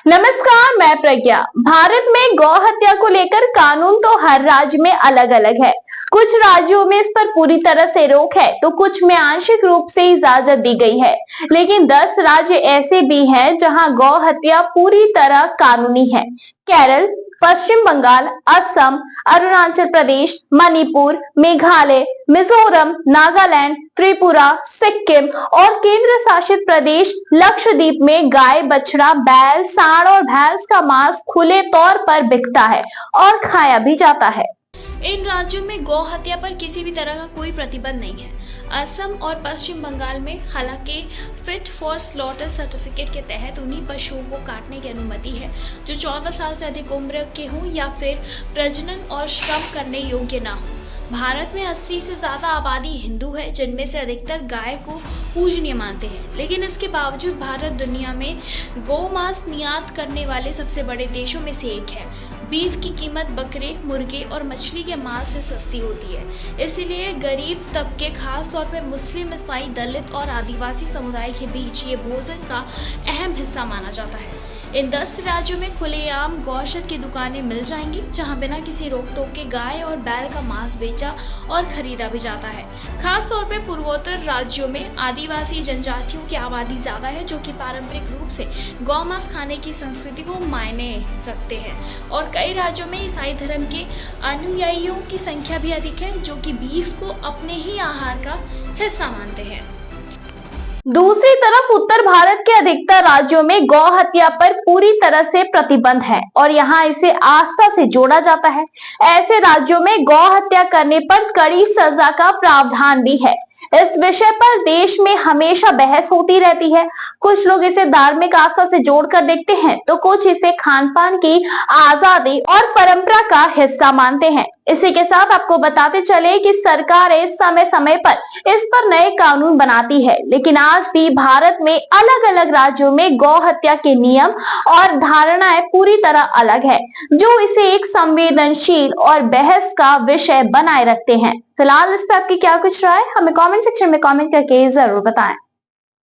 नमस्कार, मैं प्रज्ञा। भारत में गौ हत्या को लेकर कानून तो हर राज्य में अलग अलग है। कुछ राज्यों में इस पर पूरी तरह से रोक है तो कुछ में आंशिक रूप से इजाजत दी गई है। लेकिन 10 राज्य ऐसे भी हैं जहां गौ हत्या पूरी तरह कानूनी है। केरल, पश्चिम बंगाल, असम, अरुणाचल प्रदेश, मणिपुर, मेघालय, मिजोरम, नागालैंड, त्रिपुरा, सिक्किम और केंद्र शासित प्रदेश लक्षद्वीप में गाय, बछड़ा, बैल, सांड और भैंस का मांस खुले तौर पर बिकता है और खाया भी जाता है। इन राज्यों में गौ हत्या पर किसी भी तरह का कोई प्रतिबंध नहीं है। असम और पश्चिम बंगाल में हालांकि फिट फॉर स्लॉटर सर्टिफिकेट के तहत उन्हीं पशुओं को काटने की अनुमति है जो 14 साल से अधिक उम्र के हों या फिर प्रजनन और श्रम करने योग्य ना हो। भारत में 80 से ज्यादा आबादी हिंदू है, जिनमें से अधिकतर गाय को पूजनीय मानते हैं। लेकिन इसके बावजूद भारत दुनिया में गौ मांस निर्यात करने वाले सबसे बड़े देशों में से एक है। बीफ की कीमत बकरे, मुर्गे और मछली के मांस से सस्ती होती है। इसीलिए गरीब तबके, खास तौर पर मुस्लिम, ईसाई, दलित और आदिवासी समुदाय के बीच ये भोजन का अहम हिस्सा माना जाता है। इन 10 राज्यों में खुलेआम गौशत की दुकानें मिल जाएंगी, जहां बिना किसी रोक टोक के गाय और बैल का मांस बेचा और खरीदा भी जाता है। खास तौर पे पूर्वोत्तर राज्यों में आदिवासी जनजातियों की आबादी ज्यादा है, जो कि पारंपरिक रूप से गौ मांस खाने की संस्कृति को मायने रखते हैं। और कई राज्यों में ईसाई धर्म के अनुयायियों की संख्या भी अधिक है, जो कि बीफ को अपने ही आहार का हिस्सा मानते हैं। दूसरी तरफ उत्तर भारत के अधिकतर राज्यों में गौ हत्या पर पूरी तरह से प्रतिबंध है और यहाँ इसे आस्था से जोड़ा जाता है। ऐसे राज्यों में गौ हत्या करने पर कड़ी सजा का प्रावधान भी है। इस विषय पर देश में हमेशा बहस होती रहती है। कुछ लोग इसे धार्मिक आस्था से जोड़कर देखते हैं तो कुछ इसे खान पान की आजादी और परंपरा का हिस्सा मानते हैं। इसी के साथ आपको बताते चले कि सरकारें समय समय पर इस पर नए कानून बनाती है, लेकिन आज भी भारत में अलग अलग राज्यों में गौ हत्या के नियम और धारणाएं पूरी तरह अलग है, जो इसे एक संवेदनशील और बहस का विषय बनाए रखते हैं। फिलहाल इस पर आपकी क्या कुछ राय, हमें कमेंट सेक्शन में कमेंट करके जरूर बताएं।